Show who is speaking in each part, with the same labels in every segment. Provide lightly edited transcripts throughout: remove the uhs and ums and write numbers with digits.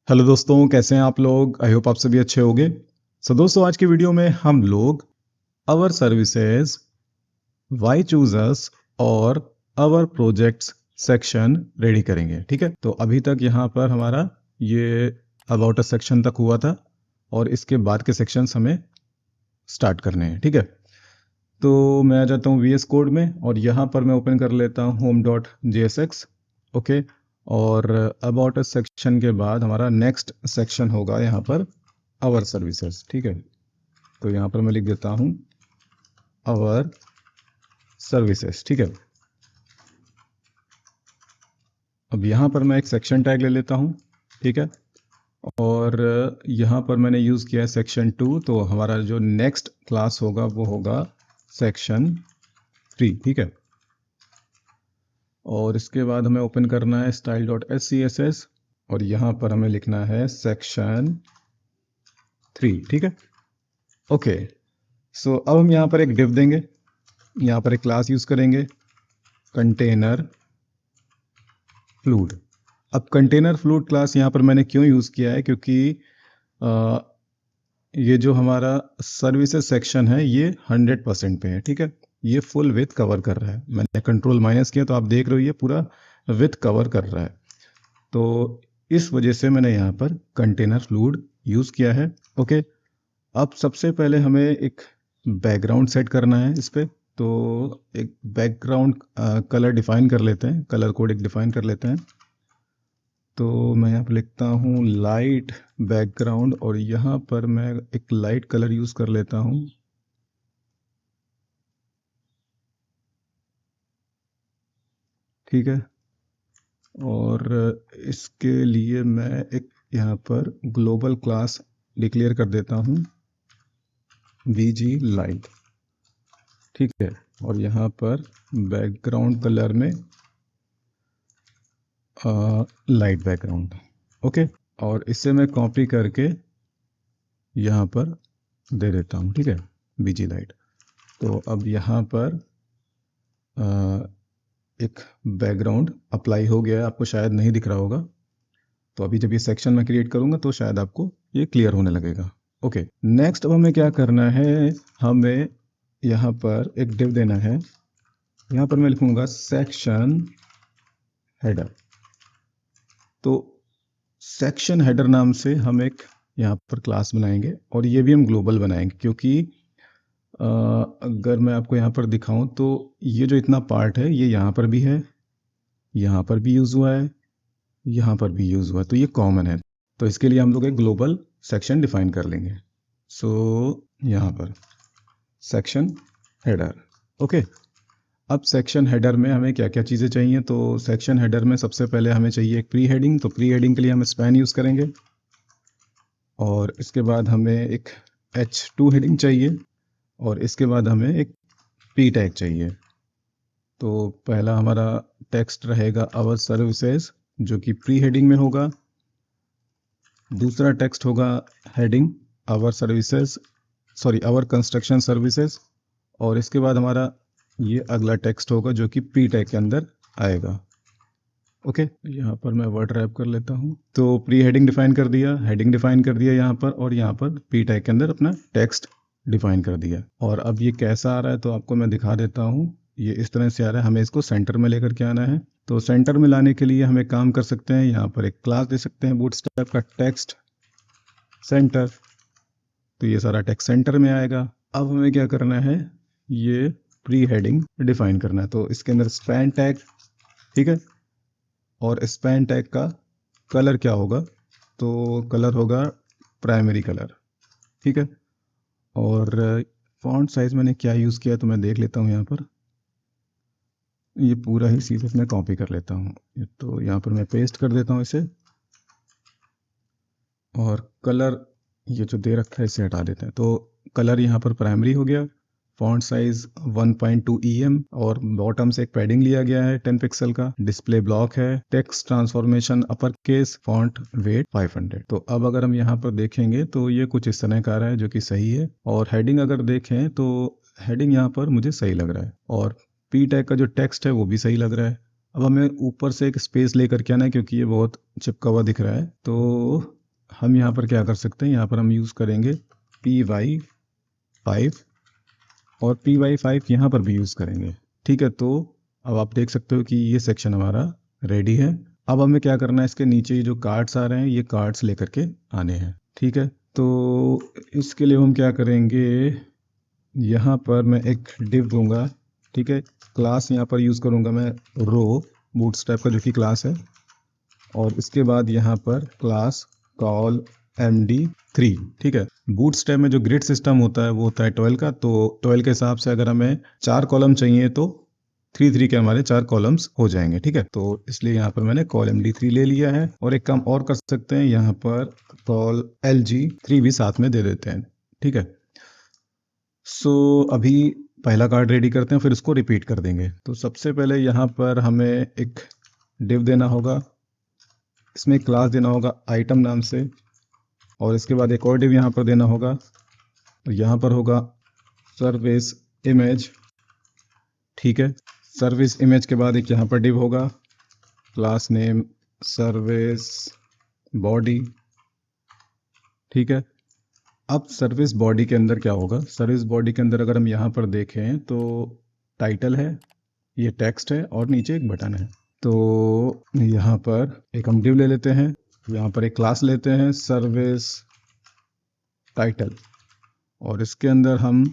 Speaker 1: Hello दोस्तों, कैसे हैं आप लोग। आई होप आप सभी अच्छे होंगे। दोस्तों, आज की वीडियो में हम लोग अवर सर्विसेज, वाई चूजर्स और अवर प्रोजेक्ट्स सेक्शन रेडी करेंगे। ठीक है, तो अभी तक यहाँ पर हमारा ये अबाउट अ सेक्शन तक हुआ था और इसके बाद के सेक्शंस हमें स्टार्ट करने हैं। ठीक है, तो मैं आ जाता हूँ VS कोड में और यहाँ पर मैं ओपन कर लेता हूँ home.jsx। ओके, और अबाउट अस सेक्शन के बाद हमारा नेक्स्ट सेक्शन होगा यहाँ पर आवर सर्विसेज। ठीक है, तो यहाँ पर मैं लिख देता हूँ आवर सर्विसेज। ठीक है, अब यहाँ पर मैं एक सेक्शन टैग ले लेता हूँ। ठीक है, और यहाँ पर मैंने यूज़ किया है सेक्शन 2, तो हमारा जो नेक्स्ट क्लास होगा वो होगा सेक्शन 3। ठीक है, और इसके बाद हमें ओपन करना है style.scss और यहाँ पर हमें लिखना है सेक्शन 3। ठीक है, ओके। सो अब हम यहाँ पर एक डिव देंगे, यहाँ पर एक क्लास यूज़ करेंगे कंटेनर फ्लूड। अब कंटेनर फ्लूड क्लास यहाँ पर मैंने क्यों यूज़ किया है, क्योंकि ये जो हमारा सर्विसेज सेक्शन है ये 100% पे है। ठीक है, ये फुल विथ कवर कर रहा है। मैंने कंट्रोल माइनस किया तो आप देख रहे हो ये पूरा विथ कवर कर रहा है, तो इस वजह से मैंने यहाँ पर कंटेनर फ्लूड यूज़ किया है। ओके, अब सबसे पहले हमें एक बैकग्राउंड सेट करना है इस पर, तो एक बैकग्राउंड कलर डिफाइन कर लेते हैं, कलर कोड एक डिफाइन कर लेते हैं। तो मैं यहाँ पर लिखता हूँ लाइट बैकग्राउंड और यहाँ पर मैं एक लाइट कलर यूज़ कर लेता हूँ। ठीक है, और इसके लिए मैं एक यहाँ पर ग्लोबल क्लास डिक्लेयर कर देता हूँ VG लाइट। ठीक है, और यहाँ पर बैकग्राउंड कलर में लाइट बैकग्राउंड। ओके, और इसे मैं कॉपी करके यहाँ पर दे देता हूँ। ठीक है, VG लाइट। तो अब यहाँ पर एक बैकग्राउंड अप्लाई हो गया है, आपको शायद नहीं दिख रहा होगा। तो अभी जब ये सेक्शन मैं क्रिएट करूँगा तो शायद आपको ये क्लियर होने लगेगा। ओके, नेक्स्ट अब हमें क्या करना है, हमें यहाँ पर एक डिव देना है। यहाँ पर मैं लिखूँगा सेक्शन हेडर। तो सेक्शन हेडर नाम से हम एक यहाँ पर क्लास बनाएंगे और ये भी हम ग्लोबल बनाएंगे, क्योंकि अगर मैं आपको यहाँ पर दिखाऊं तो ये जो इतना पार्ट है ये यहाँ पर भी है, यहाँ पर भी यूज़ हुआ है, यहाँ पर भी यूज़ हुआ है, तो ये कॉमन है। तो इसके लिए हम लोग एक ग्लोबल सेक्शन डिफाइन कर लेंगे। सो यहाँ पर सेक्शन हेडर। ओके, अब सेक्शन हेडर में हमें क्या क्या चीज़ें चाहिए, तो सेक्शन हेडर में सबसे पहले हमें चाहिए एक प्री हेडिंग। तो प्री हेडिंग के लिए हम स्पैन यूज़ करेंगे और इसके बाद हमें एक H2 हेडिंग चाहिए और इसके बाद हमें एक P टैग चाहिए। तो पहला हमारा टेक्स्ट रहेगा आवर सर्विसेज, जो कि प्री हेडिंग में होगा। दूसरा टेक्स्ट होगा heading our services, sorry our construction services, और इसके बाद हमारा ये अगला टेक्स्ट होगा जो कि P टैग के अंदर आएगा। ओके, यहाँ पर मैं वर्ड रैप कर लेता हूँ। तो प्री हेडिंग डिफाइन कर दिया, हेडिंग डिफाइन कर दिया यहाँ पर, और यहाँ पर P टैग के अंदर अपना टेक्स्ट डिफाइन कर दिया। और अब ये कैसा आ रहा है तो आपको मैं दिखा देता हूँ। ये इस तरह से आ रहा है, हमें इसको सेंटर में लेकर के आना है। तो सेंटर में लाने के लिए हम एक काम कर सकते हैं, यहाँ पर एक क्लास दे सकते हैं बूटस्ट्रैप का टेक्स्ट सेंटर, तो ये सारा टेक्स्ट सेंटर में आएगा। अब हमें क्या करना है, ये प्री हेडिंग डिफाइन करना है। तो इसके अंदर स्पैन टैग, ठीक है, और स्पैन टैग का कलर क्या होगा, तो कलर होगा प्राइमरी कलर। ठीक है, और फॉन्ट साइज मैंने क्या यूज़ किया तो मैं देख लेता हूँ। यहाँ पर ये पूरा ही सीधे मैं कॉपी कर लेता हूँ, तो यहाँ पर मैं पेस्ट कर देता हूँ इसे, और कलर ये जो दे रखा है इसे हटा देते हैं। तो कलर यहाँ पर प्राइमरी हो गया, फॉन्ट साइज 1.2 EM, और बॉटम से एक पैडिंग लिया गया है 10 पिक्सल का, डिस्प्ले ब्लॉक है, text transformation upper case, font weight 500। तो अब अगर हम यहाँ पर देखेंगे तो ये कुछ इस तरह का आ रहा है जो कि सही है। और हेडिंग अगर देखें तो हेडिंग यहाँ पर मुझे सही लग रहा है, और P टैग का जो टेक्स्ट है वो भी सही लग रहा है। अब हमें ऊपर से एक स्पेस लेकर के आना है क्योंकि ये बहुत चिपका हुआ दिख रहा है। तो हम यहाँ पर क्या कर सकते हैं, यहाँ पर हम यूज़ करेंगे py5 और py5 यहाँ पर भी यूज़ करेंगे। ठीक है, तो अब आप देख सकते हो कि ये सेक्शन हमारा रेडी है। अब हमें क्या करना है, इसके नीचे ये जो कार्ड्स आ रहे हैं ये कार्ड्स लेकर के आने हैं। ठीक है, तो इसके लिए हम क्या करेंगे, यहाँ पर मैं एक div दूंगा। ठीक है, क्लास यहाँ पर यूज़ करूँगा मैं रो बूटस्ट्रैप का जो कि क्लास है, और इसके बाद यहाँ पर क्लास कॉल md3। ठीक है, बूटस्ट्रैप में जो ग्रिड सिस्टम होता है वो होता है 12 का, तो 12 के हिसाब से अगर हमें 4 कॉलम चाहिए तो 3 के हमारे 4 कॉलम्स हो जाएंगे। ठीक है, तो इसलिए यहाँ पर मैंने कॉल md3 ले लिया है, और एक काम और कर सकते हैं, यहाँ पर कॉल lg3 भी साथ में दे देते हैं। ठीक है, सो अभी पहला कार्ड रेडी करते हैं, फिर इसको रिपीट कर देंगे। तो सबसे पहले यहाँ पर हमें एक div देना होगा, इसमें क्लास देना होगा आइटम नाम से, और इसके बाद एक और div यहाँ पर देना होगा। तो यहाँ पर होगा सर्विस इमेज। ठीक है, सर्विस इमेज के बाद एक यहाँ पर div होगा, क्लास नेम सर्विस बॉडी। ठीक है, अब सर्विस बॉडी के अंदर क्या होगा, सर्विस बॉडी के अंदर अगर हम यहाँ पर देखें तो टाइटल है, ये टेक्स्ट है, और नीचे एक बटन है। तो यहाँ पर एक हम div ले लेते हैं, यहाँ पर एक क्लास लेते हैं सर्विस टाइटल, और इसके अंदर हम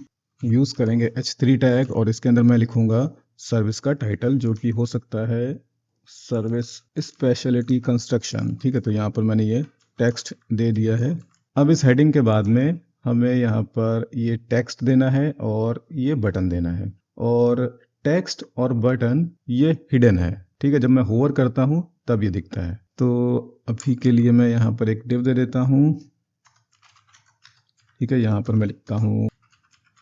Speaker 1: यूज़ करेंगे h3 टैग, और इसके अंदर मैं लिखूँगा सर्विस का टाइटल, जो कि हो सकता है सर्विस स्पेशलिटी कंस्ट्रक्शन। ठीक है, तो यहाँ पर मैंने ये टेक्स्ट दे दिया है। अब इस हेडिंग के बाद में हमें यहाँ पर ये टेक्स्ट देना है और ये बटन देना है, और टेक्स्ट और बटन ये हिडन है। ठीक है, जब मैं होवर करता हूँ तब ये दिखता है। तो अभी के लिए मैं यहाँ पर एक div दे देता हूँ। ठीक है, यहाँ पर मैं लिखता हूँ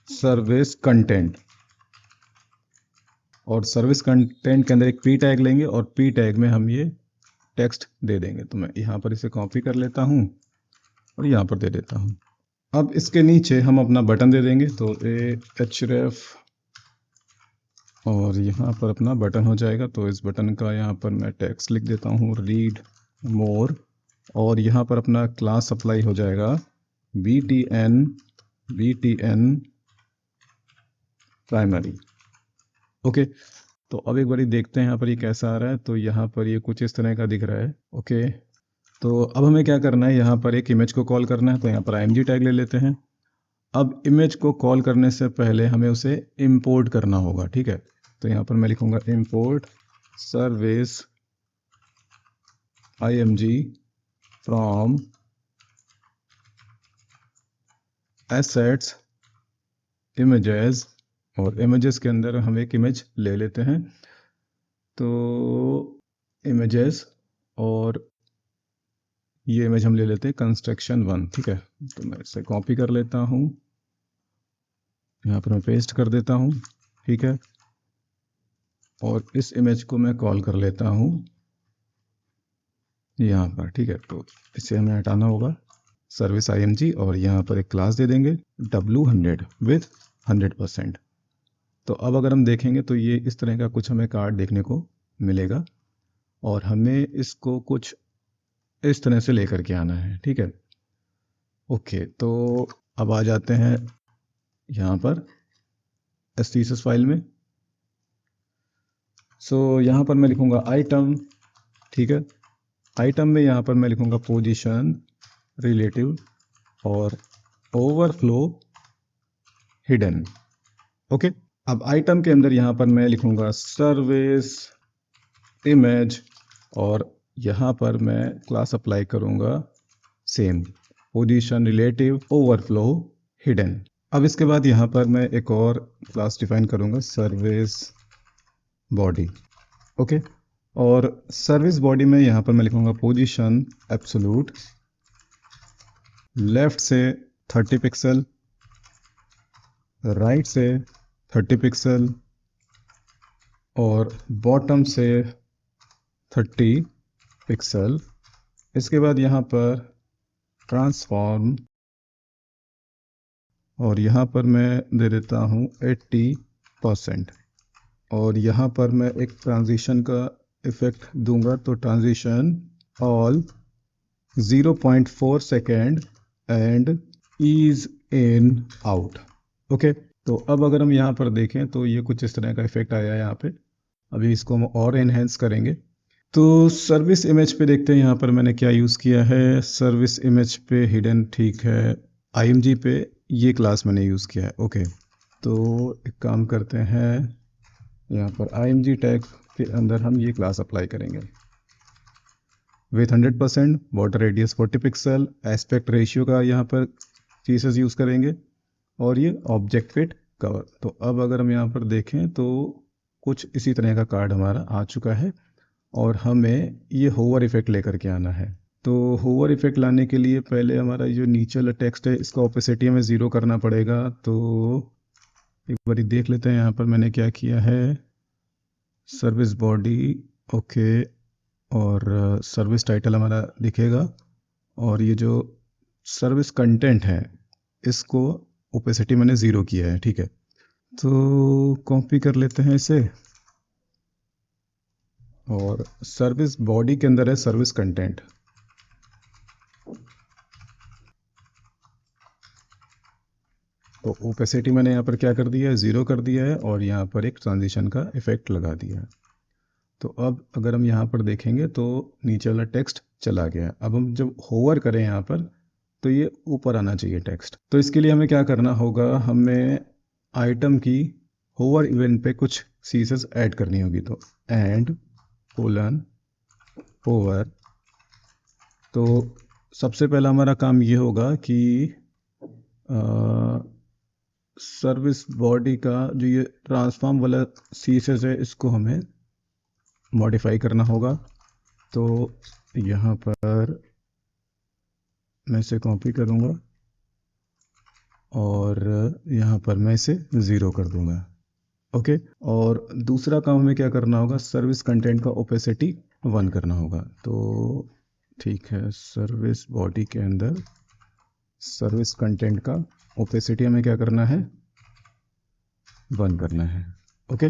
Speaker 1: सर्विस कंटेंट, और सर्विस कंटेंट के अंदर एक p टैग लेंगे, और p टैग में हम ये टेक्स्ट दे देंगे। तो मैं यहाँ पर इसे कॉपी कर लेता हूँ और यहाँ पर दे देता हूँ। अब इसके नीचे हम अपना बटन दे देंगे, तो href, और यहाँ पर अपना बटन हो जाएगा। तो इस बटन का यहाँ पर मैं टेक्स्ट लिख देता हूँ रीड मोर, और यहाँ पर अपना क्लास सप्लाई हो जाएगा btn प्राइमरी। ओके, तो अब एक बारी देखते हैं यहाँ पर ये कैसा आ रहा है। तो यहाँ पर ये कुछ इस तरह का दिख रहा है। ओके, तो अब हमें क्या करना है, यहाँ पर एक इमेज को कॉल करना है। तो यहाँ पर img टैग ले लेते हैं। अब इमेज को कॉल करने से पहले हमें उसे इंपोर्ट करना होगा। ठीक है, तो यहाँ पर मैं लिखूँगा import service img from assets images, और इमेजेस के अंदर हम एक इमेज ले लेते हैं। तो इमेजेस, और ये इमेज हम ले लेते हैं कंस्ट्रक्शन 1। ठीक है, तो मैं इसे कॉपी कर लेता हूँ, यहाँ पर मैं पेस्ट कर देता हूँ। ठीक है, और इस इमेज को मैं कॉल कर लेता हूँ यहाँ पर। ठीक है, तो इसे हमें हटाना होगा सर्विस img, और यहाँ पर एक क्लास दे देंगे w100 विथ 100%। तो अब अगर हम देखेंगे तो ये इस तरह का कुछ हमें कार्ड देखने को मिलेगा, और हमें इसको कुछ इस तरह से लेकर के आना है। ठीक है, ओके, तो अब आ जाते हैं यहाँ पर STSS फाइल में। सो यहाँ पर मैं लिखूँगा आइटम। ठीक है, आइटम में यहाँ पर मैं लिखूँगा पोजीशन रिलेटिव और ओवरफ्लो हिडन। ओके, अब आइटम के अंदर यहाँ पर मैं लिखूँगा सर्विस इमेज, और यहाँ पर मैं क्लास अप्लाई करूँगा same position relative overflow hidden. अब इसके बाद यहाँ पर मैं एक और क्लास डिफाइन करूँगा सर्विस बॉडी। ओके, और सर्विस बॉडी में यहाँ पर मैं लिखूँगा पोजीशन एब्सोल्यूट, लेफ्ट से 30 पिक्सल, राइट से 30 पिक्सल, और बॉटम से 30 पिक्सल। इसके बाद यहाँ पर ट्रांसफॉर्म, और यहाँ पर मैं दे देता हूँ 80%, और यहाँ पर मैं एक ट्रांजिशन का इफेक्ट दूंगा तो transition all 0.4 second and ease in out. Okay, तो अब अगर हम यहाँ पर देखें तो ये कुछ इस तरह का इफेक्ट आया है यहाँ पे। अभी इसको हम और एनहेंस करेंगे। तो सर्विस इमेज पे देखते हैं यहाँ पर मैंने क्या यूज़ किया है। सर्विस इमेज पे हिडन, ठीक है, IMG पे ये क्लास मैंने यूज़ किया है। ओके, तो एक काम करते हैं, यहाँ पर IMG टैग के अंदर हम ये क्लास अप्लाई करेंगे। With 100%, border radius 40 pixel, aspect ratio का यहाँ पर चीज़ें यूज़ करेंगे, और ये ऑब्जेक्ट फिट कवर। तो अब अगर हम यहाँ पर देखें तो कुछ इसी तरह का कार्ड हमारा आ चुका है, और हमें ये होवर इफेक्ट लेकर के आना है। तो होवर इफेक्ट लाने के लिए पहले हमारा जो नीचे वाला टेक्स्ट है इसका ओपेसिटी हमें 0 करना पड़ेगा। तो एक बार देख लेते हैं यहाँ पर मैंने क्या किया है। सर्विस बॉडी, ओके, और सर्विस टाइटल हमारा दिखेगा, और ये जो सर्विस कंटेंट है इसको ओपेसिटी मैंने 0 किया है। ठीक है, तो कॉपी कर लेते हैं इसे, और सर्विस बॉडी के अंदर है सर्विस कंटेंट। तो ओपेसिटी मैंने यहाँ पर क्या कर दिया है, 0 कर दिया है, और यहाँ पर एक ट्रांजिशन का इफेक्ट लगा दिया है। तो अब अगर हम यहाँ पर देखेंगे तो नीचे वाला टेक्स्ट चला गया है। अब हम जब होवर करें यहाँ पर तो ये ऊपर आना चाहिए टेक्स्ट। तो इसके लिए हमें क्या करना होगा, हमें आइटम की होवर इवेंट पे कुछ सीसेस ऐड करनी होगी। तो एंड कोलन होवर। तो सबसे पहला हमारा काम ये होगा कि सर्विस बॉडी का जो ये ट्रांसफॉर्म वाला सीसेस है इसको हमें मॉडिफाई करना होगा। तो यहाँ पर मैं इसे कॉपी करूँगा, और यहाँ पर मैं इसे 0 कर दूँगा। ओके, और दूसरा काम हमें क्या करना होगा, सर्विस कंटेंट का ओपेसिटी 1 करना होगा। तो ठीक है, सर्विस बॉडी के अंदर सर्विस कंटेंट का ओपेसिटी हमें क्या करना है, 1 करना है। ओके,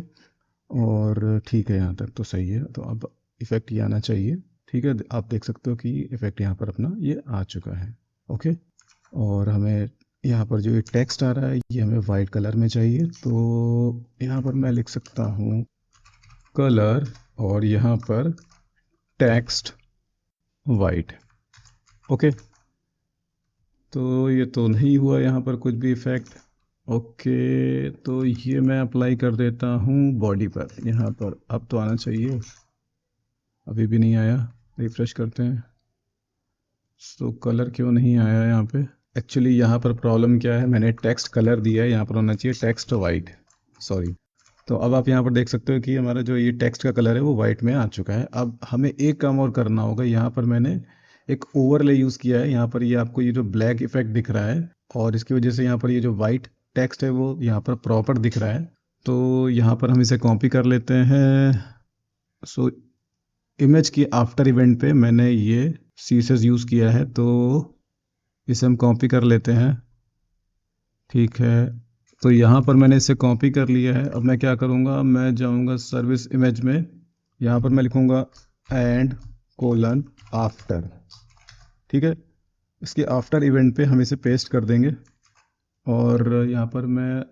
Speaker 1: और ठीक है, यहाँ तक तो सही है। तो अब इफेक्ट ये आना चाहिए। ठीक है, आप देख सकते हो कि इफेक्ट यहाँ पर अपना ये आ चुका है। ओके, और हमें यहाँ पर जो ये टेक्स्ट आ रहा है ये हमें वाइट कलर में चाहिए। तो यहाँ पर मैं लिख सकता हूँ कलर, और यहाँ पर टेक्स्ट वाइट। ओके, तो ये तो नहीं हुआ यहाँ पर कुछ भी इफेक्ट। ओके, तो ये मैं अप्लाई कर देता हूँ बॉडी पर। यहाँ पर अब तो आना चाहिए, अभी भी नहीं आया। रिफ्रेश करते हैं। तो कलर क्यों नहीं आया यहाँ पे, एक्चुअली यहाँ पर प्रॉब्लम क्या है, मैंने टेक्स्ट कलर दिया है, यहाँ पर होना चाहिए टेक्स्ट वाइट, सॉरी। तो अब आप यहाँ पर देख सकते हो कि हमारा जो ये टेक्स्ट का कलर है वो वाइट में आ चुका है। अब हमें एक काम और करना होगा, यहाँ पर मैंने एक ओवरले यूज़ किया है। यहाँ पर ये आपको ये जो ब्लैक इफेक्ट दिख रहा है, और इसकी वजह से यहाँ पर ये जो वाइट टेक्स्ट है वो यहाँ पर प्रॉपर दिख रहा है। तो यहाँ पर हम इसे कॉपी कर लेते हैं। सो इमेज की आफ्टर इवेंट पे मैंने ये सीसेस यूज़ किया है, तो इसे हम कॉपी कर लेते हैं। ठीक है, तो यहाँ पर मैंने इसे कॉपी कर लिया है। अब मैं क्या करूँगा, मैं जाऊँगा सर्विस इमेज में, यहाँ पर मैं लिखूँगा एंड कोलन आफ्टर। ठीक है, इसके आफ्टर इवेंट पे हम इसे पेस्ट कर देंगे, और यहाँ पर मैं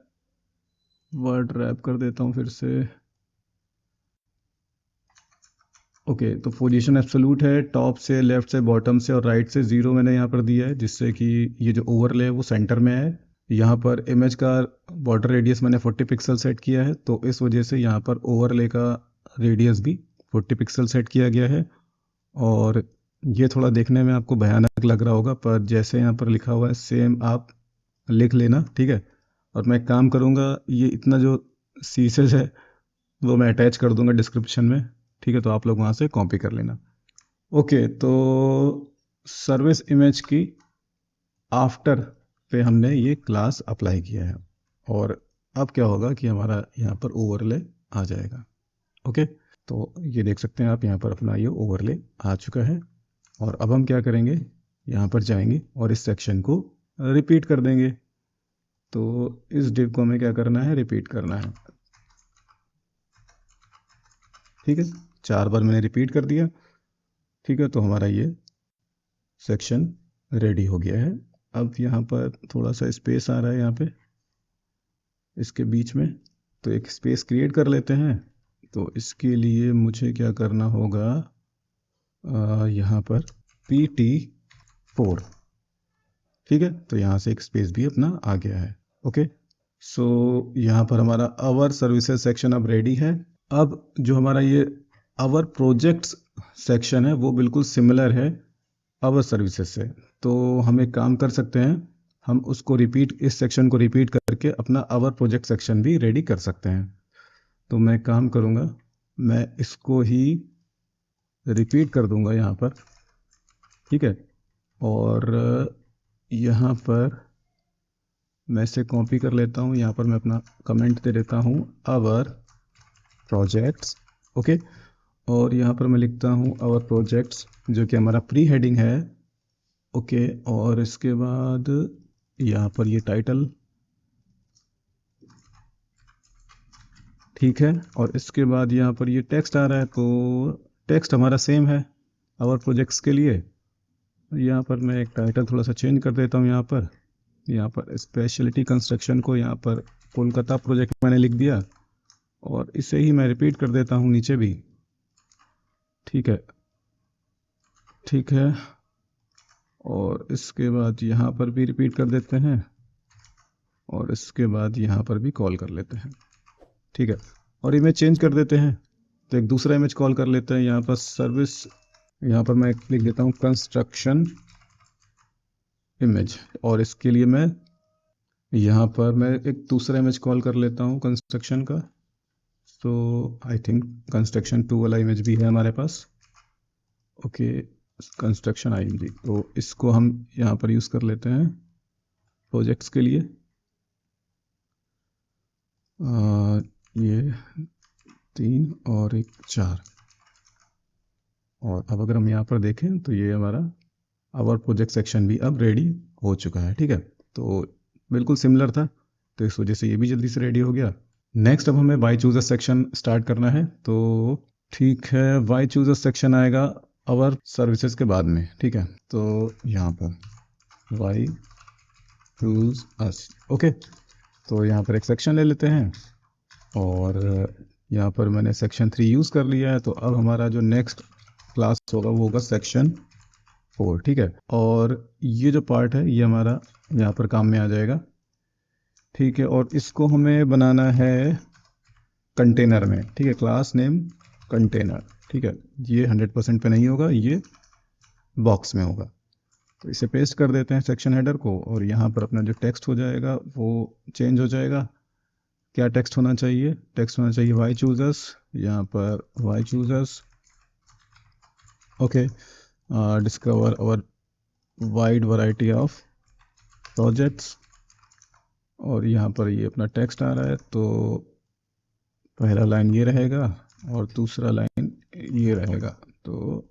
Speaker 1: वर्ड रैप कर देता हूँ फिर से। ओके, तो पोजीशन एब्सोल्यूट है, टॉप से, लेफ्ट से, बॉटम से और राइट से 0 मैंने यहाँ पर दिया है, जिससे कि ये जो ओवरले है वो सेंटर में है। यहाँ पर इमेज का बॉर्डर रेडियस मैंने 40 पिक्सल सेट किया है, तो इस वजह से यहाँ पर ओवरले का रेडियस भी 40 पिक्सल सेट किया गया है। और ये थोड़ा देखने में आपको भयानक लग रहा होगा, पर जैसे यहाँ पर लिखा हुआ है सेम आप लिख लेना। ठीक है, और मैं काम करूँगा, ये इतना जो सीसेस है वो मैं अटैच कर दूंगा डिस्क्रिप्शन में। ठीक है, तो आप लोग वहाँ से कॉपी कर लेना। ओके, तो सर्विस इमेज की आफ्टर पे हमने ये क्लास अप्लाई किया है, और अब क्या होगा कि हमारा यहाँ पर ओवरले आ जाएगा। ओके, तो ये देख सकते हैं आप, यहाँ पर अपना ये ओवरले आ चुका है। और अब हम क्या करेंगे, यहाँ पर जाएंगे और इस सेक्शन को रिपीट कर देंगे। तो इस डिव को हमें क्या करना है, रिपीट करना है। ठीक है, 4 बार मैंने रिपीट कर दिया। ठीक है, तो हमारा ये सेक्शन रेडी हो गया है। अब यहाँ पर थोड़ा सा स्पेस आ रहा है यहाँ पे इसके बीच में, तो एक स्पेस क्रिएट कर लेते हैं। तो इसके लिए मुझे क्या करना होगा, यहाँ पर PT4। ठीक है, तो यहाँ से एक स्पेस भी अपना आ गया है। ओके, सो यहाँ पर हमारा आवर सर्विसेज सेक्शन अब रेडी है। अब जो हमारा ये आवर प्रोजेक्ट्स सेक्शन है वो बिल्कुल सिमिलर है आवर सर्विसेज से। तो हम एक काम कर सकते हैं, हम उसको रिपीट, इस सेक्शन को रिपीट करके अपना आवर प्रोजेक्ट सेक्शन भी रेडी कर सकते हैं। तो मैं काम करूँगा, मैं इसको ही रिपीट कर दूंगा यहाँ पर। ठीक है, और यहाँ पर मैं इसे कॉपी कर लेता हूँ, यहाँ पर मैं अपना कमेंट दे देता हूँ आवर प्रोजेक्ट्स। ओके, और यहाँ पर मैं लिखता हूँ आवर प्रोजेक्ट्स, जो कि हमारा प्री हेडिंग है। ओके, और इसके बाद यहाँ पर ये टाइटल, ठीक है, और इसके बाद यहाँ पर ये टेक्स्ट आ रहा है, तो टेक्स्ट हमारा सेम है आवर प्रोजेक्ट्स के लिए। यहाँ पर मैं एक टाइटल थोड़ा सा चेंज कर देता हूँ, यहाँ पर स्पेशलिटी कंस्ट्रक्शन को यहाँ पर कोलकाता प्रोजेक्ट मैंने लिख दिया, और इसे ही मैं रिपीट कर देता हूँ नीचे भी। ठीक है, ठीक है, और इसके बाद यहाँ पर भी रिपीट कर देते हैं, और इसके बाद यहाँ पर भी कॉल कर लेते हैं। ठीक है, और इमेज चेंज कर देते हैं, तो एक दूसरा इमेज कॉल कर लेते हैं। यहाँ पर सर्विस, यहाँ पर मैं लिख देता हूँ कंस्ट्रक्शन इमेज, और इसके लिए मैं यहाँ पर मैं एक दूसरा इमेज कॉल कर लेता हूँ कंस्ट्रक्शन का। तो आई थिंक कंस्ट्रक्शन 2 वाला इमेज भी है हमारे पास। ओके, कंस्ट्रक्शन IMG, तो इसको हम यहाँ पर यूज़ कर लेते हैं प्रोजेक्ट्स के लिए। ये 3 और एक 4, और अब अगर हम यहाँ पर देखें तो ये हमारा आवर प्रोजेक्ट सेक्शन भी अब रेडी हो चुका है। ठीक है, तो बिल्कुल सिमिलर था, तो इस वजह से ये भी जल्दी से रेडी हो गया। नेक्स्ट अब हमें वाई चूजर सेक्शन स्टार्ट करना है। तो ठीक है, वाई चूजर सेक्शन आएगा आवर सर्विसेज के बाद में। ठीक है, तो यहाँ पर वाई चूज अस। ओके, तो यहाँ पर एक सेक्शन ले लेते हैं, और यहाँ पर मैंने सेक्शन 3 यूज़ कर लिया है। तो अब हमारा जो नेक्स्ट क्लास होगा वो होगा सेक्शन 4। ठीक है, और ये जो पार्ट है ये हमारा यहाँ पर काम में आ जाएगा। ठीक है, और इसको हमें बनाना है कंटेनर में। ठीक है, क्लास नेम कंटेनर। ठीक है, ये 100% पे नहीं होगा, ये बॉक्स में होगा। तो इसे पेस्ट कर देते हैं सेक्शन हेडर को, और यहाँ पर अपना जो टेक्स्ट हो जाएगा वो चेंज हो जाएगा। क्या टेक्स्ट होना चाहिए? टेक्स्ट होना चाहिए वाई चूजर्स, यहाँ पर Y choosers. Okay, discover our wide variety of projects, और यहाँ पर ये अपना टेक्स्ट आ रहा है। तो पहला लाइन ये रहेगा और दूसरा लाइन ये रहेगा। तो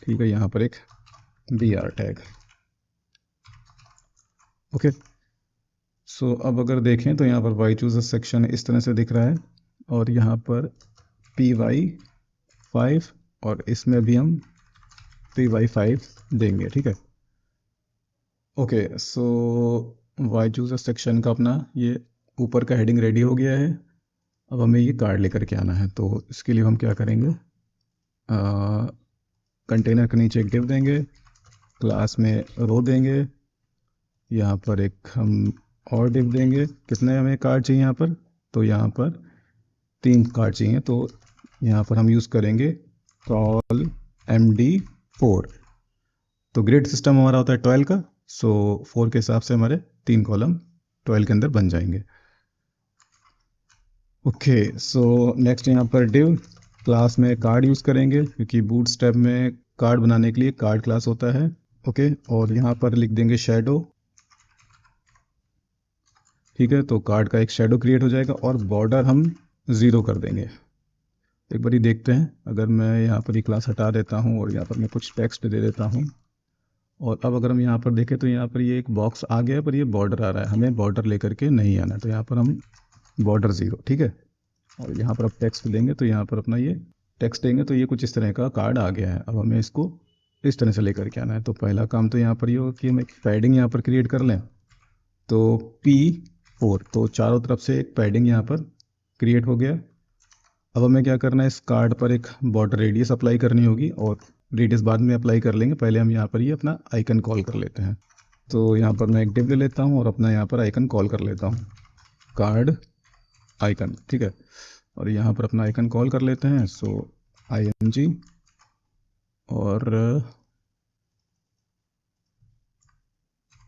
Speaker 1: ठीक है, यहाँ पर एक BR टैग। ओके, सो अब अगर देखें तो यहाँ पर वाई चूजर सेक्शन इस तरह से दिख रहा है, और यहाँ पर PY5, और इसमें भी हम PY5 देंगे। ठीक है, ओके, सो वाई चूजर सेक्शन का अपना ये ऊपर का हेडिंग रेडी हो गया है। अब हमें ये कार्ड लेकर के आना है। तो इसके लिए हम क्या करेंगे, कंटेनर के नीचे एक डिव देंगे, क्लास में रो देंगे, यहाँ पर एक हम और डिव देंगे। कितने हमें कार्ड चाहिए यहाँ पर? तो यहाँ पर 3 कार्ड चाहिए। तो यहाँ पर हम यूज़ करेंगे कॉल MD4। तो ग्रिड सिस्टम हमारा होता है 12 का, सो 4 के हिसाब से हमारे 3 कॉलम 12 के अंदर बन जाएंगे। ओके, सो नेक्स्ट यहाँ पर डिव क्लास में कार्ड यूज़ करेंगे, क्योंकि बूटस्ट्रैप में कार्ड बनाने के लिए कार्ड क्लास होता है। ओके, और यहाँ पर लिख देंगे शेडो। ठीक है, तो कार्ड का एक शेडो क्रिएट हो जाएगा, और बॉर्डर हम 0 कर देंगे। एक बार देखते हैं, अगर मैं यहाँ पर ये क्लास हटा देता हूँ और यहाँ पर मैं कुछ टेक्स्ट दे देता हूँ, और अब अगर हम यहाँ पर देखें तो यहाँ पर ये एक बॉक्स आ गया, पर ये बॉर्डर आ रहा है, हमें बॉर्डर लेकर के नहीं आना। तो यहाँ पर हम बॉर्डर 0। ठीक है, और यहाँ पर अब टेक्स्ट देंगे तो यहाँ पर अपना ये टेक्स्ट देंगे तो ये कुछ इस तरह का कार्ड आ गया है। अब हमें इसको इस तरह से लेकर के आना है। तो पहला काम तो यहाँ पर ये होगा कि हम एक पैडिंग यहाँ पर क्रिएट कर लें। तो P4, तो चारों तरफ से एक पैडिंग यहाँ पर क्रिएट हो गया। अब हमें क्या करना है, इस कार्ड पर एक बॉर्डर रेडियस अप्लाई करनी होगी, और रेडियस बाद में अप्लाई कर लेंगे। पहले हम यहाँ पर ये अपना आइकन कॉल कर लेते हैं। तो यहाँ पर मैं एक डिव ले लेता हूँ और अपना यहाँ पर आइकन कॉल कर लेता हूँ, कार्ड आइकन, ठीक है। और यहाँ पर अपना आइकन कॉल कर लेते हैं। सो ing और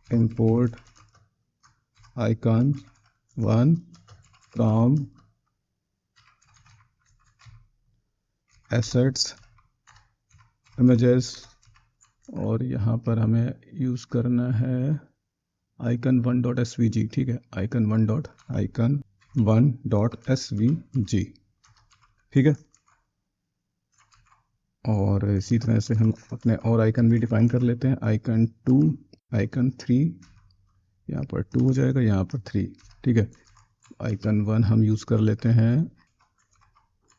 Speaker 1: import icon 1 from assets images, और यहाँ पर हमें यूज़ करना है icon1.svg, ठीक है, icon1.svg, ठीक है। और इसी तरह से हम अपने और आइकन भी डिफाइन कर लेते हैं, icon2, icon3, यहाँ पर 2 हो जाएगा, यहाँ पर 3, ठीक है। icon1 हम यूज़ कर लेते हैं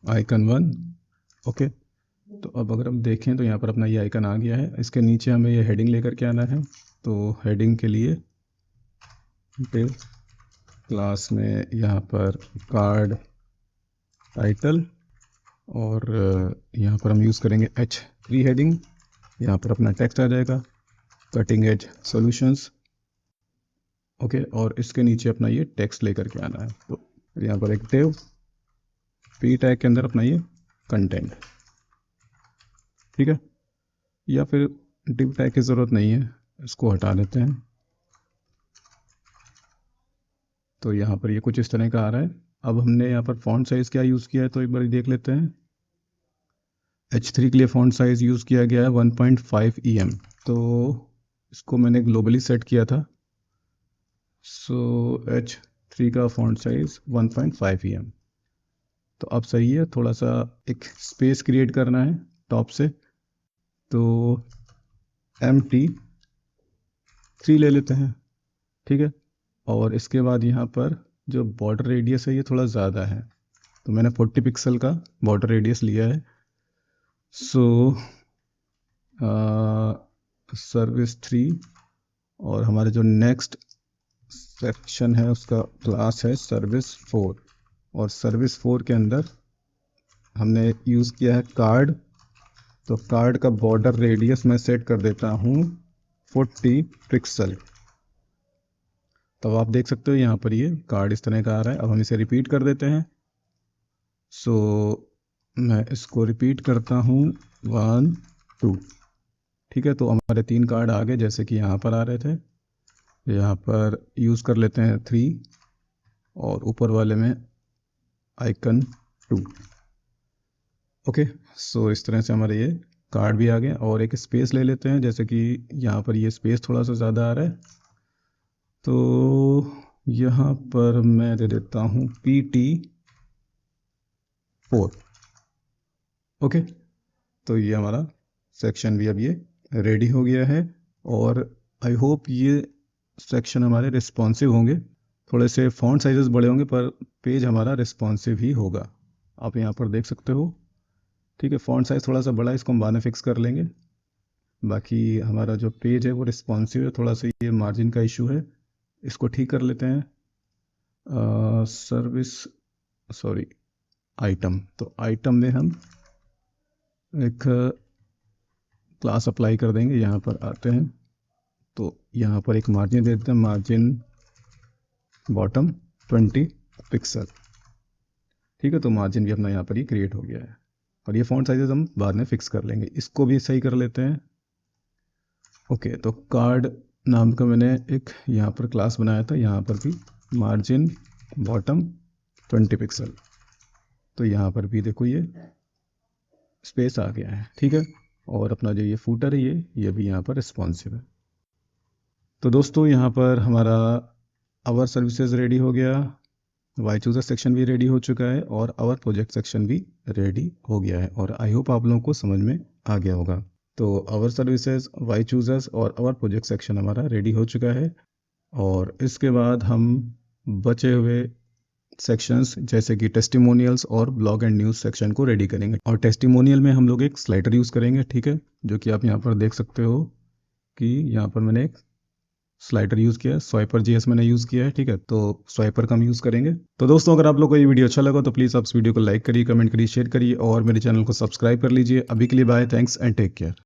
Speaker 1: icon1, ओके। तो अब अगर हम देखें तो यहाँ पर अपना ये आइकन आ गया है। इसके नीचे हमें ये हेडिंग लेकर के आना है। तो हेडिंग के लिए डिव क्लास में यहाँ पर कार्ड टाइटल, और यहाँ पर हम यूज़ करेंगे H3 हेडिंग। यहाँ पर अपना टेक्स्ट आ जाएगा, कटिंग एज सॉल्यूशंस, ओके। और इसके नीचे अपना ये टेक्स्ट लेकर के आना है। तो यहाँ पर एक डिव P टैग के अंदर अपना ये कंटेंट, ठीक है। या फिर डिव टैग की ज़रूरत नहीं है, इसको हटा देते हैं। तो यहाँ पर ये कुछ इस तरह का आ रहा है। अब हमने यहाँ पर फॉन्ट साइज़ क्या यूज़ किया है तो एक बार देख लेते हैं। H3 के लिए फॉन्ट साइज़ यूज़ किया गया है 1.5 EM। तो इसको मैंने ग्लोबली सेट किया था। सो H3 का फॉन्ट साइज़ 1.5 EM। तो अब सही है। थोड़ा सा एक स्पेस क्रिएट करना है टॉप से, तो MT3 ले लेते हैं, ठीक है। और इसके बाद यहाँ पर जो बॉर्डर रेडियस है ये थोड़ा ज़्यादा है, तो मैंने 40 पिक्सल का बॉर्डर रेडियस लिया है। सो सर्विस 3, और हमारे जो नेक्स्ट सेक्शन है उसका क्लास है सर्विस 4, और सर्विस 4 के अंदर हमने यूज़ किया है कार्ड। तो कार्ड का बॉर्डर रेडियस मैं सेट कर देता हूँ 40 पिक्सल। तो आप देख सकते हो यहाँ पर ये कार्ड इस तरह का आ रहा है। अब हम इसे रिपीट कर देते हैं। सो मैं इसको रिपीट करता हूँ 1 2, ठीक है। तो हमारे 3 कार्ड आ गए जैसे कि यहाँ पर आ रहे थे। यहाँ पर यूज़ कर लेते हैं 3, और ऊपर वाले में icon 2, ओके। सो इस तरह से हमारे ये कार्ड भी आ गए। और एक स्पेस ले लेते हैं, जैसे कि यहाँ पर ये स्पेस थोड़ा सा ज़्यादा आ रहा है, तो यहाँ पर मैं दे देता हूँ PT4, ओके। तो ये हमारा सेक्शन भी अब ये रेडी हो गया है। और आई होप ये सेक्शन हमारे रिस्पॉन्सिव होंगे। थोड़े से फॉन्ट साइजेस बड़े होंगे पर पेज हमारा रिस्पॉन्सिव ही होगा। आप यहाँ पर देख सकते हो, ठीक है। फॉन्ट साइज़ थोड़ा सा बड़ा है, इसको हम बाद में फिक्स कर लेंगे। बाकी हमारा जो पेज है वो रिस्पॉन्सिव है। थोड़ा सा ये मार्जिन का इशू है, इसको ठीक कर लेते हैं। Service, sorry, item. तो आइटम में हम एक क्लास अप्लाई कर देंगे। यहाँ पर आते हैं तो यहाँ पर एक मार्जिन दे देते हैं, मार्जिन बॉटम 20 पिक्सल, ठीक है। तो मार्जिन भी अपना यहाँ पर ही क्रिएट हो गया है। और ये फॉन्ट साइजेस हम बाद में फिक्स कर लेंगे। इसको भी सही कर लेते हैं, ओके। तो कार्ड नाम का मैंने एक यहाँ पर क्लास बनाया था, यहाँ पर भी मार्जिन बॉटम 20 पिक्सल। तो यहाँ पर भी देखो ये स्पेस आ गया है, ठीक है। और अपना जो ये फूटर है ये भी यहाँ पर रिस्पॉन्सिव है। तो दोस्तों यहाँ पर हमारा आवर सर्विसेज रेडी हो गया, वाई चूज़र सेक्शन भी रेडी हो चुका है, और आवर प्रोजेक्ट सेक्शन भी रेडी हो गया है। और आई होप आप लोगों को समझ में आ गया होगा। तो आवर सर्विसेज, वाई चूज़र्स और आवर प्रोजेक्ट सेक्शन हमारा रेडी हो चुका है। और इसके बाद हम बचे हुए सेक्शंस जैसे कि टेस्टिमोनियल्स और ब्लॉग एंड न्यूज़ सेक्शन को रेडी करेंगे। और टेस्टिमोनियल में हम लोग एक स्लाइडर यूज़ करेंगे, ठीक है, जो कि आप यहाँ पर देख सकते हो कि यहाँ पर मैंने एक स्लाइडर यूज़ किया है, स्वाइपर जीएस मैंने यूज़ किया है, ठीक है। तो स्वाइपर का हम यूज़ करेंगे। तो दोस्तों अगर आप लोग को ये वीडियो अच्छा लगा तो प्लीज़ आप इस वीडियो को लाइक करिए, कमेंट करिए, शेयर करिए और मेरे चैनल को सब्सक्राइब कर लीजिए। अभी के लिए bye, thanks and take care.